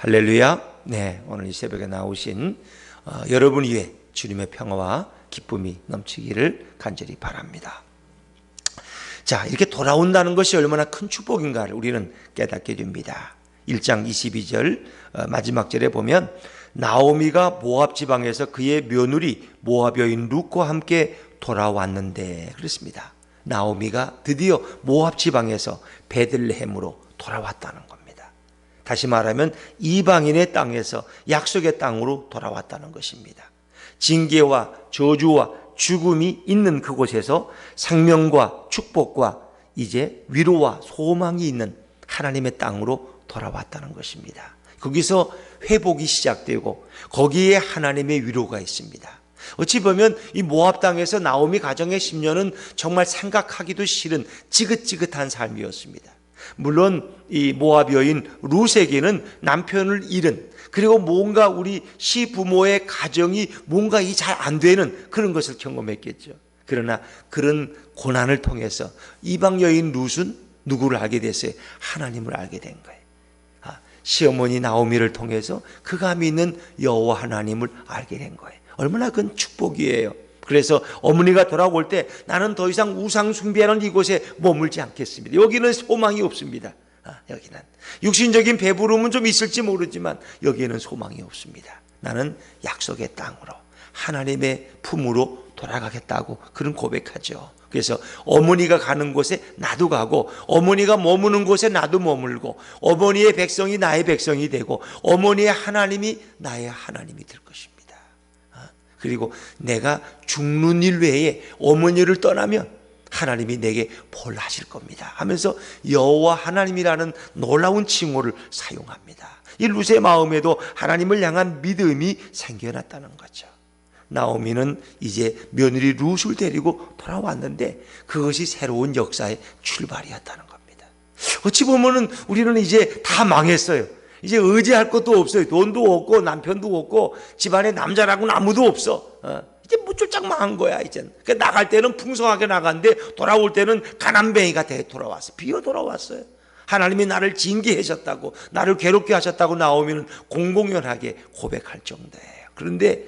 할렐루야. 네, 오늘 이 새벽에 나오신 여러분 위에 주님의 평화와 기쁨이 넘치기를 간절히 바랍니다. 자, 이렇게 돌아온다는 것이 얼마나 큰 축복인가를 우리는 깨닫게 됩니다. 1장 22절 마지막 절에 보면 나오미가 모압 지방에서 그의 며느리 모압 여인 룻과 함께 돌아왔는데 그렇습니다. 나오미가 드디어 모압 지방에서 베들레헴으로 돌아왔다는 겁니다. 다시 말하면 이방인의 땅에서 약속의 땅으로 돌아왔다는 것입니다. 징계와 저주와 죽음이 있는 그곳에서 생명과 축복과 이제 위로와 소망이 있는 하나님의 땅으로 돌아왔다는 것입니다. 거기서 회복이 시작되고 거기에 하나님의 위로가 있습니다. 어찌 보면 이 모압 땅에서 나오미 가정의 10년은 정말 생각하기도 싫은 지긋지긋한 삶이었습니다. 물론 이 모압 여인 룻에게는 남편을 잃은, 그리고 뭔가 우리 시부모의 가정이 뭔가 이 잘 안 되는 그런 것을 경험했겠죠. 그러나 그런 고난을 통해서 이방 여인 룻은 누구를 알게 됐어요? 하나님을 알게 된 거예요. 시어머니 나오미를 통해서 그가 믿는 여호와 하나님을 알게 된 거예요. 얼마나 큰 축복이에요. 그래서 어머니가 돌아올 때 나는 더 이상 우상 숭배하는 이곳에 머물지 않겠습니다. 여기는 소망이 없습니다. 여기는 육신적인 배부름은 좀 있을지 모르지만 여기에는 소망이 없습니다. 나는 약속의 땅으로 하나님의 품으로 돌아가겠다고 그런 고백하죠. 그래서 어머니가 가는 곳에 나도 가고 어머니가 머무는 곳에 나도 머물고 어머니의 백성이 나의 백성이 되고 어머니의 하나님이 나의 하나님이 될 것입니다. 그리고 내가 죽는 일 외에 어머니를 떠나면 하나님이 내게 뭘 하실 겁니다 하면서 여호와 하나님이라는 놀라운 칭호를 사용합니다. 이 룻의 마음에도 하나님을 향한 믿음이 생겨났다는 거죠. 나오미는 이제 며느리 룻을 데리고 돌아왔는데 그것이 새로운 역사의 출발이었다는 겁니다. 어찌 보면은 우리는 이제 다 망했어요. 이제 의지할 것도 없어요. 돈도 없고 남편도 없고 집안에 남자라고는 아무도 없어. 이제 무출장 망한 거야 이제는. 그러니까 나갈 때는 풍성하게 나갔는데 돌아올 때는 가난뱅이가 돼 돌아왔어. 비어 돌아왔어요. 하나님이 나를 징계하셨다고, 나를 괴롭게 하셨다고 나오면 공공연하게 고백할 정도예요. 그런데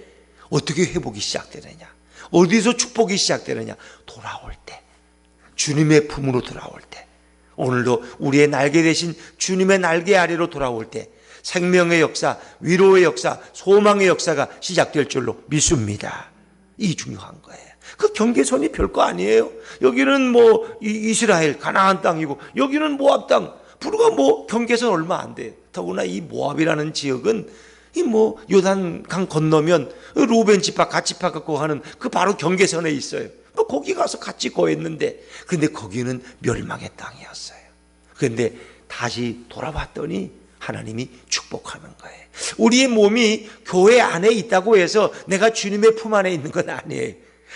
어떻게 회복이 시작되느냐, 어디서 축복이 시작되느냐, 돌아올 때, 주님의 품으로 돌아올 때, 오늘도 우리의 날개 대신 주님의 날개 아래로 돌아올 때 생명의 역사, 위로의 역사, 소망의 역사가 시작될 줄로 믿습니다. 이 중요한 거예요. 그 경계선이 별거 아니에요. 여기는 뭐 이스라엘 가나안 땅이고 여기는 모압 땅, 불과 뭐 경계선 얼마 안 돼요. 더구나 이 모압이라는 지역은 이 뭐 요단강 건너면 루벤 지파 갓 지파 갖고 하는 그 바로 경계선에 있어요. 뭐 거기 가서 같이 거했는데, 근데 거기는 멸망의 땅이었어요. 그런데 다시 돌아봤더니 하나님이 축복하는 거예요. 우리의 몸이 교회 안에 있다고 해서 내가 주님의 품 안에 있는 건 아니에요.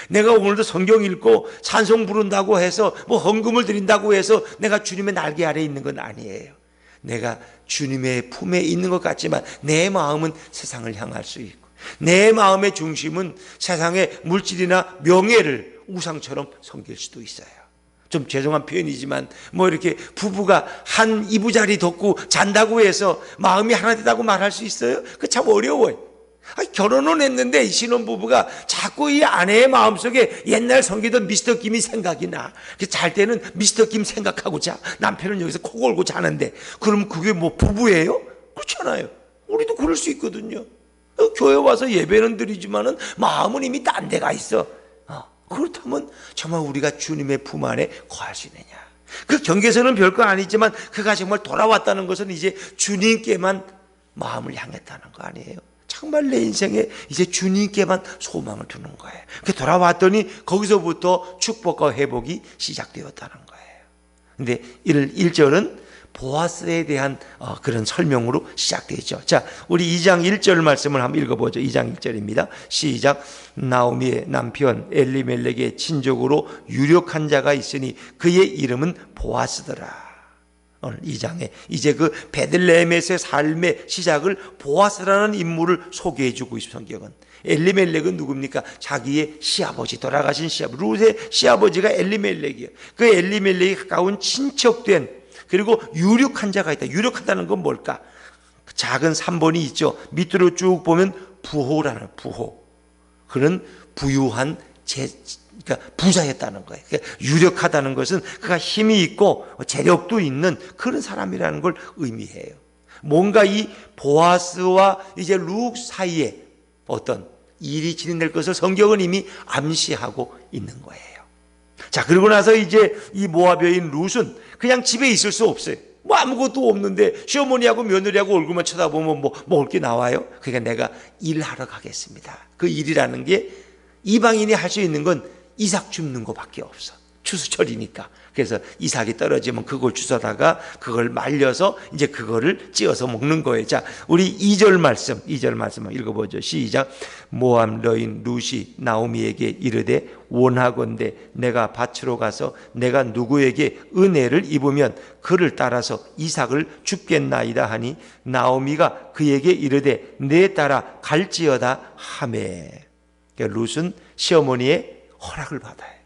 내가 오늘도 성경 읽고 찬송 부른다고 해서 뭐 헌금을 드린다고 해서 내가 주님의 날개 아래에 있는 건 아니에요. 내가 주님의 품에 있는 것 같지만 내 마음은 세상을 향할 수 있고 내 마음의 중심은 세상의 물질이나 명예를 우상처럼 섬길 수도 있어요. 좀 죄송한 표현이지만 뭐 이렇게 부부가 한 이부자리 덮고 잔다고 해서 마음이 하나 되다고 말할 수 있어요? 그 참 어려워요. 결혼은 했는데 신혼부부가 자꾸 이 아내의 마음속에 옛날 섬기던 미스터 김이 생각이 나. 잘 때는 미스터 김 생각하고 자. 남편은 여기서 코 골고 자는데 그럼 그게 뭐 부부예요? 그렇잖아요. 우리도 그럴 수 있거든요. 교회 와서 예배는 드리지만은 마음은 이미 딴 데가 있어. 그렇다면 정말 우리가 주님의 품 안에 거할 수 있느냐. 그 경계선은 별거 아니지만 그가 정말 돌아왔다는 것은 이제 주님께만 마음을 향했다는 거 아니에요. 정말 내 인생에 이제 주님께만 소망을 두는 거예요. 그 돌아왔더니 거기서부터 축복과 회복이 시작되었다는 거예요. 근데 1절은 보아스에 대한 그런 설명으로 시작되죠. 자, 우리 2장 1절 말씀을 한번 읽어보죠. 2장 1절입니다. 시작. 나오미의 남편 엘리멜렉의 친족으로 유력한 자가 있으니 그의 이름은 보아스더라. 오늘 2장에 이제 그 베들레헴에서의 삶의 시작을 보아스라는 인물을 소개해주고 있습니다. 성경은 엘리멜렉은 누굽니까? 자기의 시아버지, 돌아가신 시아버지, 룻의 시아버지가 엘리멜렉이에요. 그 엘리멜렉이 가까운 친척된, 그리고 유력한 자가 있다. 유력하다는 건 뭘까? 작은 3번이 있죠. 밑으로 쭉 보면 부호라는 부호. 그는 부유한 그러니까 부자였다는 거예요. 그러니까 유력하다는 것은 그가 힘이 있고 재력도 있는 그런 사람이라는 걸 의미해요. 뭔가 이 보아스와 이제 룻 사이에 어떤 일이 진행될 것을 성경은 이미 암시하고 있는 거예요. 자, 그러고 나서 이제 이 모압 여인 룻은 그냥 집에 있을 수 없어요. 뭐 아무것도 없는데 시어머니하고 며느리하고 얼굴만 쳐다보면 뭐 먹을 게 나와요? 그러니까 내가 일하러 가겠습니다. 그 일이라는 게 이방인이 할 수 있는 건 이삭 줍는 거밖에 없어. 추수철이니까. 그래서 이삭이 떨어지면 그걸 주워다가 그걸 말려서 이제 그거를 찧어서 먹는 거예요. 자, 우리 2절 말씀 읽어보죠. 시작. 모압 여인 룻이 나오미에게 이르되 원하건대 내가 밭으로 가서 내가 누구에게 은혜를 입으면 그를 따라서 이삭을 줍겠나이다 하니 나오미가 그에게 이르되 내 따라 갈지어다 하매. 그러니까 룻은 시어머니의 허락을 받아요.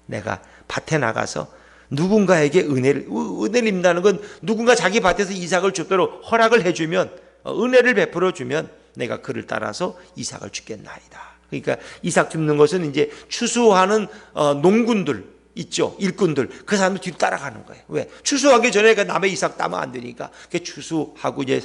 내가 밭에 나가서 누군가에게 은혜를 입는다는 건 누군가 자기 밭에서 이삭을 줍도록 허락을 해주면, 은혜를 베풀어 주면 내가 그를 따라서 이삭을 줍겠나이다. 그러니까 이삭 줍는 것은 이제 추수하는 농군들 있죠, 일꾼들, 그 사람들 뒤로 따라가는 거예요. 왜? 추수하기 전에 남의 이삭 따면 안 되니까. 추수하고 이제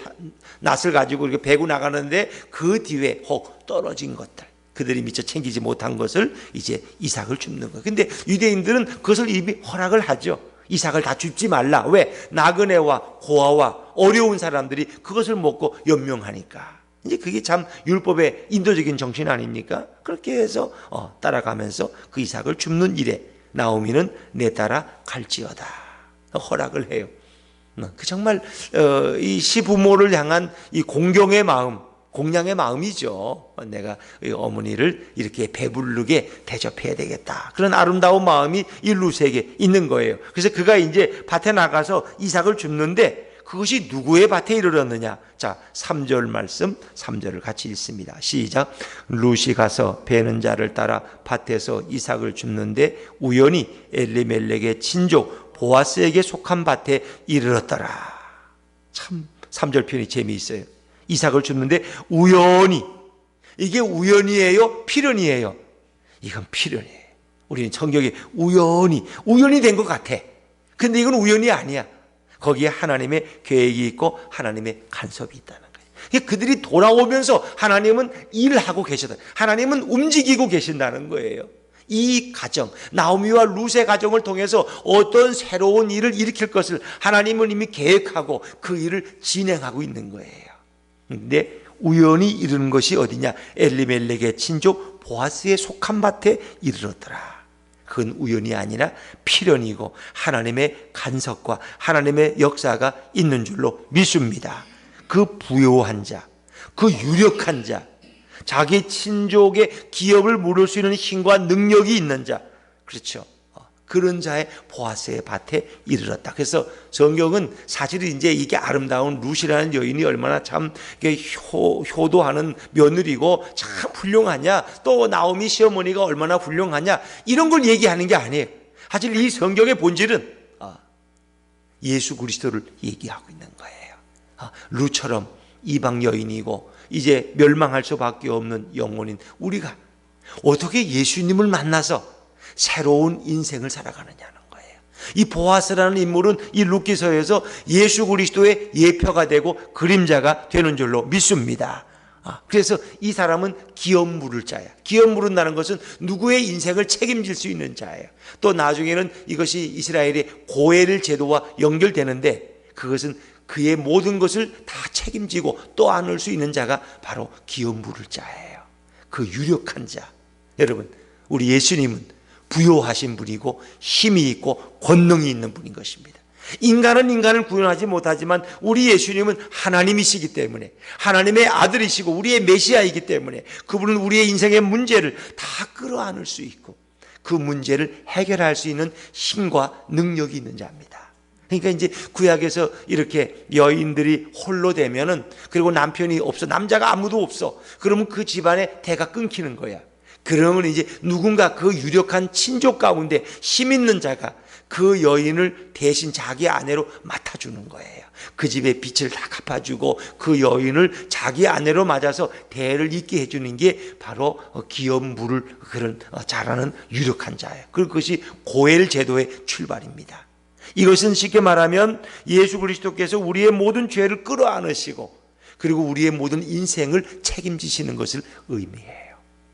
낫을 가지고 이렇게 베고 나가는데 그 뒤에 혹 떨어진 것들, 그들이 미처 챙기지 못한 것을 이제 이삭을 줍는 거예요. 근데 유대인들은 그것을 이미 허락을 하죠. 이삭을 다 줍지 말라. 왜? 나그네와 고아와 어려운 사람들이 그것을 먹고 연명하니까. 이제 그게 참 율법의 인도적인 정신 아닙니까? 그렇게 해서 따라가면서 그 이삭을 줍는 일에 나오미는 내 따라 갈지어다 허락을 해요. 그 정말 이 시부모를 향한 이 공경의 마음, 공양의 마음이죠. 내가 어머니를 이렇게 배부르게 대접해야 되겠다. 그런 아름다운 마음이 이 룻에게 있는 거예요. 그래서 그가 이제 밭에 나가서 이삭을 줍는데 그것이 누구의 밭에 이르렀느냐? 자, 3절 말씀, 3절을 같이 읽습니다. 시작. 룻이 가서 베는 자를 따라 밭에서 이삭을 줍는데 우연히 엘리멜렉의 친족 보아스에게 속한 밭에 이르렀더라. 참 3절 표현이 재미있어요. 이삭을 줍는데 우연히, 이게 우연이에요? 필연이에요? 이건 필연이에요. 우리는 성경에 우연히 된 것 같아. 근데 이건 우연이 아니야. 거기에 하나님의 계획이 있고 하나님의 간섭이 있다는 거예요. 그들이 돌아오면서 하나님은 일하고 계시다. 하나님은 움직이고 계신다는 거예요. 이 가정, 나오미와 룻의 가정을 통해서 어떤 새로운 일을 일으킬 것을 하나님은 이미 계획하고 그 일을 진행하고 있는 거예요. 근데 우연히 이르는 것이 어디냐? 엘리멜렉의 친족 보아스에 속한 밭에 이르렀더라. 그건 우연이 아니라 필연이고 하나님의 간섭과 하나님의 역사가 있는 줄로 믿습니다. 그 부요한 자, 그 유력한 자, 자기 친족의 기업을 물을 수 있는 힘과 능력이 있는 자, 그렇죠. 그런 자의 보아스의 밭에 이르렀다. 그래서 성경은 사실 이제 이게 아름다운 룻이라는 여인이 얼마나 참 효도하는 며느리고 참 훌륭하냐, 또 나오미 시어머니가 얼마나 훌륭하냐, 이런 걸 얘기하는 게 아니에요. 사실 이 성경의 본질은 예수 그리스도를 얘기하고 있는 거예요. 룻처럼 이방 여인이고 이제 멸망할 수밖에 없는 영혼인 우리가 어떻게 예수님을 만나서 새로운 인생을 살아가느냐는 거예요. 이 보아스라는 인물은 이 룻기서에서 예수 그리스도의 예표가 되고 그림자가 되는 줄로 믿습니다. 그래서 이 사람은 기업 물을 자야. 기업 물은다는 것은 누구의 인생을 책임질 수 있는 자예요. 또 나중에는 이것이 이스라엘의 고엘 제도와 연결되는데 그것은 그의 모든 것을 다 책임지고 또 안을 수 있는 자가 바로 기업 물을 자예요. 그 유력한 자. 여러분, 우리 예수님은 부요하신 분이고 힘이 있고 권능이 있는 분인 것입니다. 인간은 인간을 구원하지 못하지만 우리 예수님은 하나님이시기 때문에, 하나님의 아들이시고 우리의 메시아이기 때문에 그분은 우리의 인생의 문제를 다 끌어안을 수 있고 그 문제를 해결할 수 있는 힘과 능력이 있는 자입니다. 그러니까 이제 구약에서 이렇게 여인들이 홀로 되면은, 그리고 남편이 없어, 남자가 아무도 없어, 그러면 그 집안의 대가 끊기는 거야. 그러면 이제 누군가 그 유력한 친족 가운데 힘 있는 자가 그 여인을 대신 자기 아내로 맡아주는 거예요. 그 집의 빚을 다 갚아주고 그 여인을 자기 아내로 맞아서 대를 잇게 해주는 게 바로 기업 물을 그런 잘하는 유력한 자예요. 그것이 고엘 제도의 출발입니다. 이것은 쉽게 말하면 예수 그리스도께서 우리의 모든 죄를 끌어안으시고 그리고 우리의 모든 인생을 책임지시는 것을 의미해요.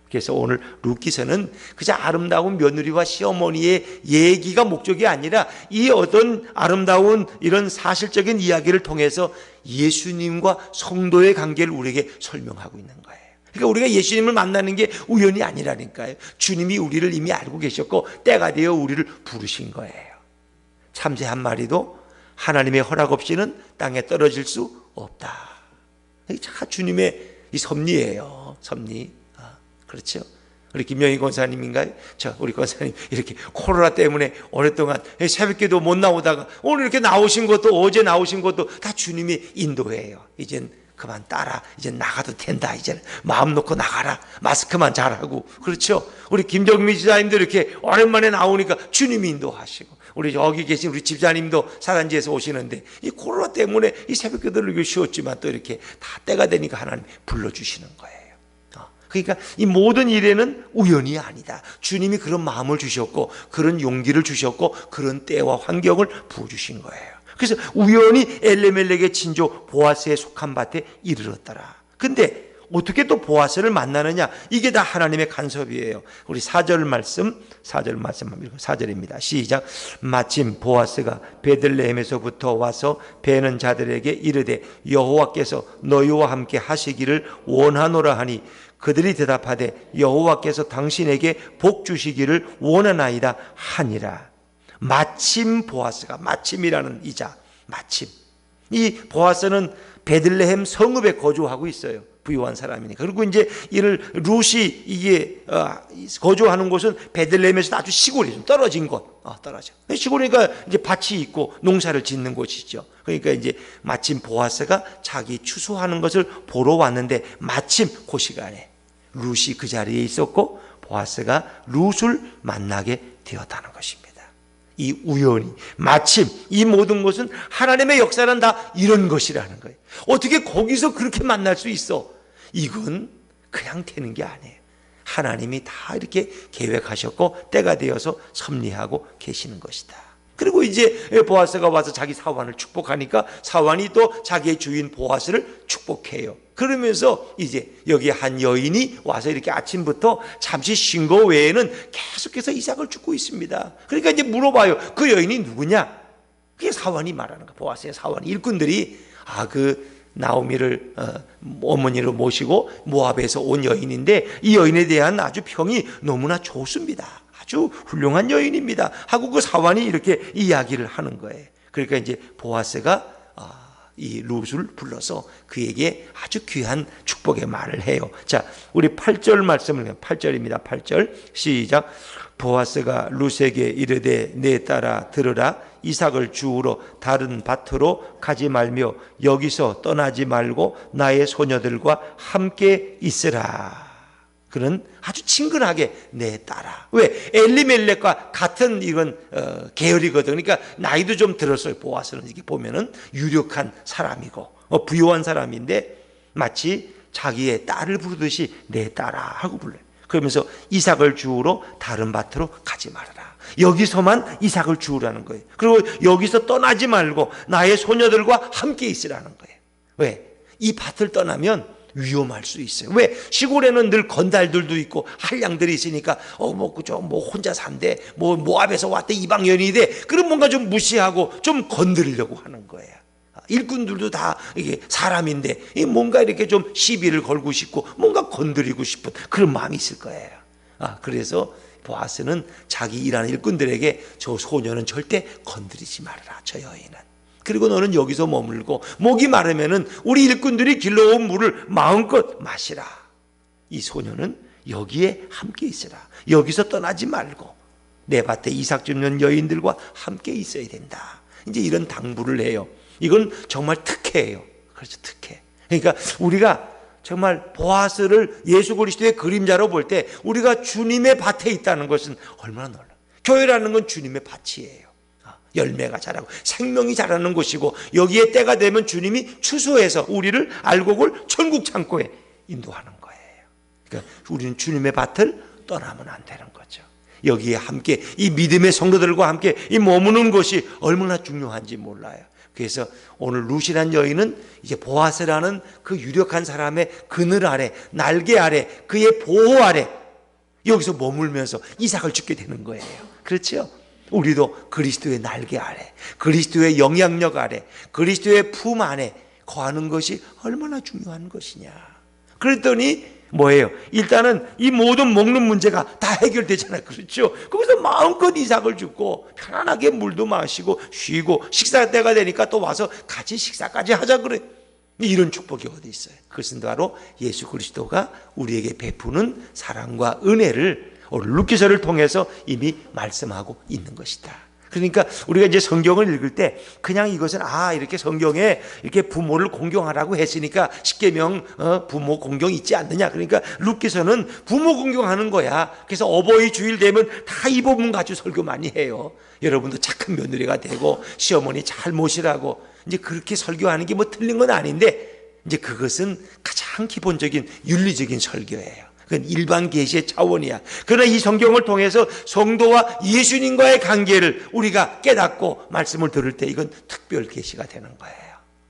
그래서 오늘 룻기서는 그저 아름다운 며느리와 시어머니의 얘기가 목적이 아니라 이 어떤 아름다운 이런 사실적인 이야기를 통해서 예수님과 성도의 관계를 우리에게 설명하고 있는 거예요. 그러니까 우리가 예수님을 만나는 게 우연이 아니라니까요. 주님이 우리를 이미 알고 계셨고 때가 되어 우리를 부르신 거예요. 참새 한 마리도 하나님의 허락 없이는 땅에 떨어질 수 없다. 이게 참 주님의 이 섭리예요. 섭리. 그렇죠. 우리 김영희 권사님인가요? 우리 권사님 이렇게 코로나 때문에 오랫동안 새벽기도 못 나오다가 오늘 이렇게 나오신 것도 어제 나오신 것도 다 주님이 인도해요. 이젠 그만 따라. 이제 나가도 된다. 이제 마음 놓고 나가라. 마스크만 잘하고. 그렇죠. 우리 김정미 지사님도 이렇게 오랜만에 나오니까 주님이 인도하시고 우리 여기 계신 우리 집사님도 사단지에서 오시는데 이 코로나 때문에 이 새벽기도를 이렇게 쉬었지만 또 이렇게 다 때가 되니까 하나님 불러주시는 거예요. 그러니까 이 모든 일에는 우연이 아니다. 주님이 그런 마음을 주셨고 그런 용기를 주셨고 그런 때와 환경을 부어주신 거예요. 그래서 우연히 엘레멜렉의 친조 보아스에 속한 밭에 이르렀더라. 근데 어떻게 또 보아스를 만나느냐? 이게 다 하나님의 간섭이에요. 우리 4절 말씀 한번 읽고 4절입니다. 시작. 마침 보아스가 베들레헴에서부터 와서 베는 자들에게 이르되 여호와께서 너희와 함께 하시기를 원하노라 하니 그들이 대답하되 여호와께서 당신에게 복 주시기를 원하나이다 하니라. 마침 보아스가, 마침이라는 이자, 마침. 이 보아스는 베들레헴 성읍에 거주하고 있어요. 부유한 사람이니까. 그리고 이제 이를 룻이 이게 거주하는 곳은 베들레헴에서 아주 시골이 좀 떨어진 곳, 떨어져. 시골이니까 이제 밭이 있고 농사를 짓는 곳이죠. 그러니까 이제 마침 보아스가 자기 추수하는 것을 보러 왔는데 마침 그 시간에 룻이 그 자리에 있었고 보아스가 룻을 만나게 되었다는 것입니다. 이 우연히 마침 이 모든 것은 하나님의 역사는 다 이런 것이라는 거예요. 어떻게 거기서 그렇게 만날 수 있어? 이건 그냥 되는 게 아니에요. 하나님이 다 이렇게 계획하셨고 때가 되어서 섭리하고 계시는 것이다. 그리고 이제 보아스가 와서 자기 사환을 축복하니까 사환이 또 자기의 주인 보아스를 축복해요. 그러면서 이제 여기 한 여인이 와서 이렇게 아침부터 잠시 쉰 거 외에는 계속해서 이삭을 줍고 있습니다. 그러니까 이제 물어봐요. 그 여인이 누구냐? 그게 사환이 말하는 거야. 보아스의 사환. 일꾼들이 그 나오미를 어머니로 모시고 모압에서 온 여인인데 이 여인에 대한 아주 평이 너무나 좋습니다. 아주 훌륭한 여인입니다. 하고 그 사환이 이렇게 이야기를 하는 거예요. 그러니까 이제 보아스가 이 룻을 불러서 그에게 아주 귀한 축복의 말을 해요. 자, 우리 8절 말씀을 8절입니다. 8절 시작. 보아스가 룻에게 이르되 내 딸아 들으라. 이삭을 주우러 다른 밭으로 가지 말며 여기서 떠나지 말고 나의 소녀들과 함께 있으라. 그는 아주 친근하게 내 딸아. 왜? 엘리멜렉과 같은 이런 계열이거든. 그러니까 나이도 좀 들었어요. 보아스는 이렇게 보면은 유력한 사람이고 부유한 사람인데 마치 자기의 딸을 부르듯이 내 딸아 하고 불러요. 그러면서 이삭을 주우러 다른 밭으로 가지 말아라. 여기서만 이삭을 주우라는 거예요. 그리고 여기서 떠나지 말고 나의 소녀들과 함께 있으라는 거예요. 왜? 이 밭을 떠나면 위험할 수 있어요. 왜? 시골에는 늘 건달들도 있고 한량들이 있으니까 뭐 혼자 산대, 모압에서 왔대, 이방 여인이대. 그럼 뭔가 좀 무시하고 좀 건드리려고 하는 거예요. 일꾼들도 다 이게 사람인데 뭔가 이렇게 좀 시비를 걸고 싶고 뭔가 건드리고 싶은 그런 마음이 있을 거예요. 그래서 보아스는 자기 일하는 일꾼들에게 저 소녀는 절대 건드리지 말아라. 저 여인은. 그리고 너는 여기서 머물고 목이 마르면은 우리 일꾼들이 길러온 물을 마음껏 마시라. 이 소녀는 여기에 함께 있으라. 여기서 떠나지 말고 내 밭에 이삭 줍는 여인들과 함께 있어야 된다. 이제 이런 당부를 해요. 이건 정말 특혜예요. 그렇죠, 특혜. 그러니까 우리가 정말 보아스를 예수 그리스도의 그림자로 볼 때 우리가 주님의 밭에 있다는 것은 얼마나 놀라워요. 교회라는 건 주님의 밭이에요. 열매가 자라고 생명이 자라는 곳이고, 여기에 때가 되면 주님이 추수해서 우리를 알곡을 천국 창고에 인도하는 거예요. 그러니까 우리는 주님의 밭을 떠나면 안 되는 거죠. 여기에 함께 이 믿음의 성도들과 함께 이 머무는 것이 얼마나 중요한지 몰라요. 그래서 오늘 룻이란 여인은 이제 보아스라는 그 유력한 사람의 그늘 아래, 날개 아래, 그의 보호 아래 여기서 머물면서 이삭을 죽게 되는 거예요. 그렇죠? 우리도 그리스도의 날개 아래, 그리스도의 영향력 아래, 그리스도의 품 안에 거하는 것이 얼마나 중요한 것이냐. 그랬더니 뭐예요? 일단은 이 모든 먹는 문제가 다 해결되잖아요. 그렇죠? 거기서 마음껏 이삭을 줍고 편안하게 물도 마시고 쉬고 식사 때가 되니까 또 와서 같이 식사까지 하자 그래. 이런 축복이 어디 있어요? 그것은 바로 예수 그리스도가 우리에게 베푸는 사랑과 은혜를 오늘 룻기서를 통해서 이미 말씀하고 있는 것이다. 그러니까 우리가 이제 성경을 읽을 때 그냥 이것은 이렇게 성경에 이렇게 부모를 공경하라고 했으니까 십계명 부모 공경 있지 않느냐. 그러니까 룻기서는 부모 공경하는 거야. 그래서 어버이 주일 되면 다 이 부분 가지고 설교 많이 해요. 여러분도 착한 며느리가 되고 시어머니 잘 모시라고 이제 그렇게 설교하는 게 뭐 틀린 건 아닌데, 이제 그것은 가장 기본적인 윤리적인 설교예요. 그건 일반 계시의 차원이야. 그러나 이 성경을 통해서 성도와 예수님과의 관계를 우리가 깨닫고 말씀을 들을 때 이건 특별 계시가 되는 거예요.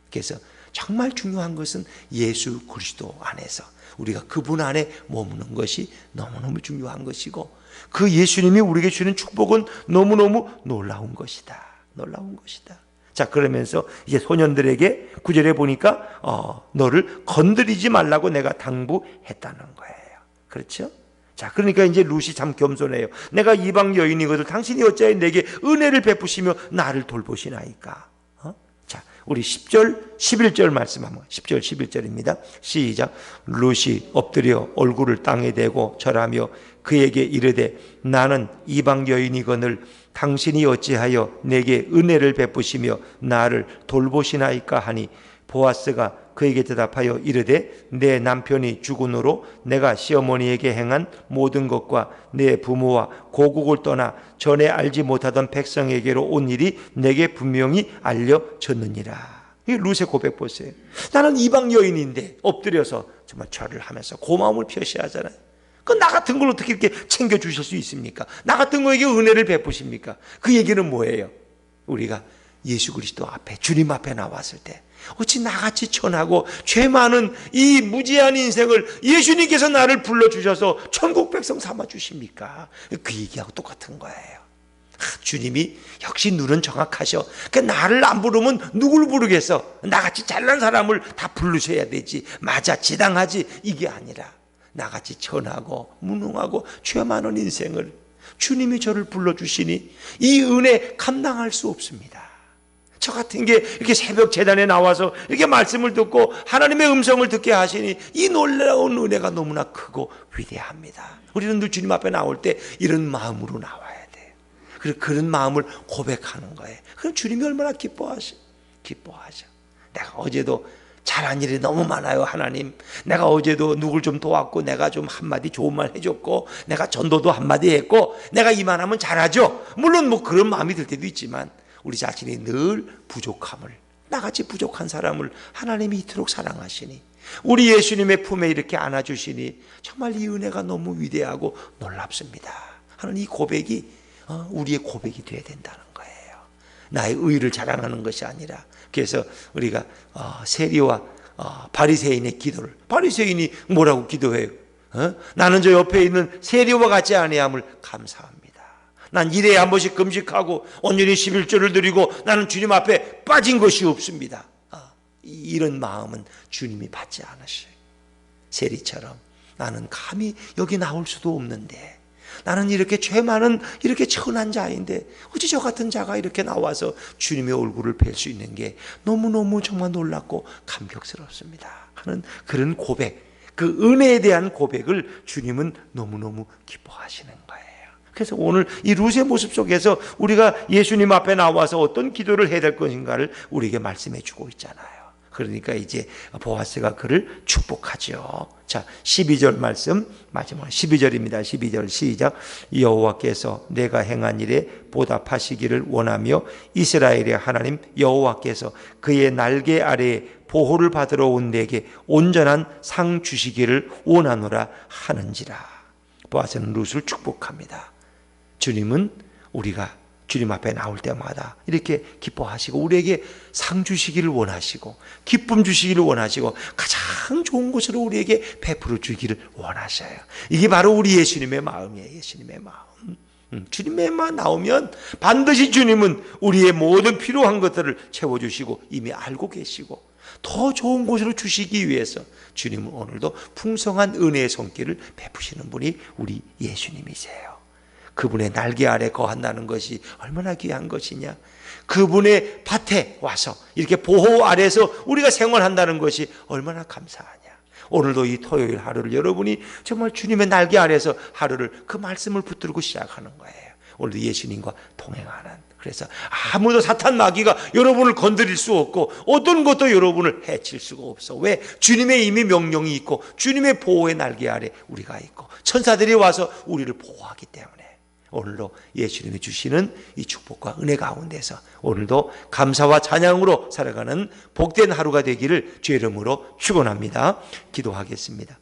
그래서 정말 중요한 것은 예수 그리스도 안에서 우리가 그분 안에 머무는 것이 너무너무 중요한 것이고, 그 예수님이 우리에게 주는 축복은 너무너무 놀라운 것이다. 놀라운 것이다. 자, 그러면서 이제 소년들에게 9절에 보니까 너를 건드리지 말라고 내가 당부했다는 거예요. 그렇죠? 자, 그러니까 이제 룻이 참 겸손해요. 내가 이방 여인이거든 당신이 어찌하여 내게 은혜를 베푸시며 나를 돌보시나이까. 자, 우리 10절 11절 말씀 한번. 10절 11절입니다 시작. 룻이 엎드려 얼굴을 땅에 대고 절하며 그에게 이르되 나는 이방 여인이거늘 당신이 어찌하여 내게 은혜를 베푸시며 나를 돌보시나이까 하니, 보아스가 그에게 대답하여 이르되 내 남편이 죽은으로 내가 시어머니에게 행한 모든 것과 내 부모와 고국을 떠나 전에 알지 못하던 백성에게로 온 일이 내게 분명히 알려졌느니라. 이 룻의 고백 보세요. 나는 이방 여인인데 엎드려서 정말 절을 하면서 고마움을 표시하잖아요. 그 나 같은 걸 어떻게 이렇게 챙겨주실 수 있습니까? 나 같은 거에게 은혜를 베푸십니까? 그 얘기는 뭐예요? 우리가 예수 그리스도 앞에, 주님 앞에 나왔을 때 어찌 나같이 천하고 죄 많은 이 무지한 인생을 예수님께서 나를 불러주셔서 천국 백성 삼아주십니까? 그 얘기하고 똑같은 거예요. 주님이 역시 눈은 정확하셔. 그러니까 나를 안 부르면 누굴 부르겠어? 나같이 잘난 사람을 다 부르셔야 되지. 맞아, 지당하지. 이게 아니라 나같이 천하고 무능하고 죄 많은 인생을 주님이 저를 불러주시니 이 은혜 감당할 수 없습니다. 저 같은 게 이렇게 새벽 제단에 나와서 이렇게 말씀을 듣고 하나님의 음성을 듣게 하시니 이 놀라운 은혜가 너무나 크고 위대합니다. 우리는 늘 주님 앞에 나올 때 이런 마음으로 나와야 돼요. 그리고 그런 마음을 고백하는 거예요. 그럼 주님이 얼마나 기뻐하셔. 내가 어제도 잘한 일이 너무 많아요. 하나님, 내가 어제도 누굴 좀 도왔고, 내가 좀 한마디 좋은 말 해줬고, 내가 전도도 한마디 했고, 내가 이만하면 잘하죠. 물론 뭐 그런 마음이 들 때도 있지만 우리 자신이 늘 부족함을, 나같이 부족한 사람을 하나님이 이토록 사랑하시니, 우리 예수님의 품에 이렇게 안아주시니 정말 이 은혜가 너무 위대하고 놀랍습니다 하는 이 고백이 우리의 고백이 돼야 된다는 거예요. 나의 의를 자랑하는 것이 아니라. 그래서 우리가 세리와 바리새인의 기도를, 바리새인이 뭐라고 기도해요? 나는 저 옆에 있는 세리와 같지 아니함을 감사합니다. 난 일에 한 번씩 금식하고 온전히 11조를 드리고 나는 주님 앞에 빠진 것이 없습니다. 이런 마음은 주님이 받지 않으셔요. 세리처럼 나는 감히 여기 나올 수도 없는데, 나는 이렇게 죄 많은 이렇게 천한 자인데 어찌 저 같은 자가 이렇게 나와서 주님의 얼굴을 뵐 수 있는 게 너무너무 정말 놀랍고 감격스럽습니다 하는 그런 고백, 그 은혜에 대한 고백을 주님은 너무너무 기뻐하시는 거예요. 그래서 오늘 이 룻의 모습 속에서 우리가 예수님 앞에 나와서 어떤 기도를 해야 될 것인가를 우리에게 말씀해 주고 있잖아요. 그러니까 이제 보아스가 그를 축복하죠. 자, 12절 말씀, 마지막 12절입니다. 12절 시작. 여호와께서 내가 행한 일에 보답하시기를 원하며 이스라엘의 하나님 여호와께서 그의 날개 아래에 보호를 받으러 온 내게 온전한 상 주시기를 원하노라 하는지라. 보아스는 룻을 축복합니다. 주님은 우리가 주님 앞에 나올 때마다 이렇게 기뻐하시고 우리에게 상 주시기를 원하시고 기쁨 주시기를 원하시고 가장 좋은 것으로 우리에게 베풀어 주기를 원하셔요. 이게 바로 우리 예수님의 마음이에요. 예수님의 마음. 주님의만 나오면 반드시 주님은 우리의 모든 필요한 것들을 채워주시고 이미 알고 계시고 더 좋은 곳으로 주시기 위해서 주님은 오늘도 풍성한 은혜의 손길을 베푸시는 분이 우리 예수님이세요. 그분의 날개 아래 거한다는 것이 얼마나 귀한 것이냐. 그분의 밭에 와서 이렇게 보호 아래서 우리가 생활한다는 것이 얼마나 감사하냐. 오늘도 이 토요일 하루를 여러분이 정말 주님의 날개 아래서 하루를 그 말씀을 붙들고 시작하는 거예요. 오늘도 예수님과 동행하는. 그래서 아무도 사탄 마귀가 여러분을 건드릴 수 없고 어떤 것도 여러분을 해칠 수가 없어. 왜? 주님의 이미 명령이 있고 주님의 보호의 날개 아래 우리가 있고 천사들이 와서 우리를 보호하기 때문에 오늘도 예수님이 주시는 이 축복과 은혜 가운데서 오늘도 감사와 찬양으로 살아가는 복된 하루가 되기를 주의 이름으로 축원합니다. 기도하겠습니다.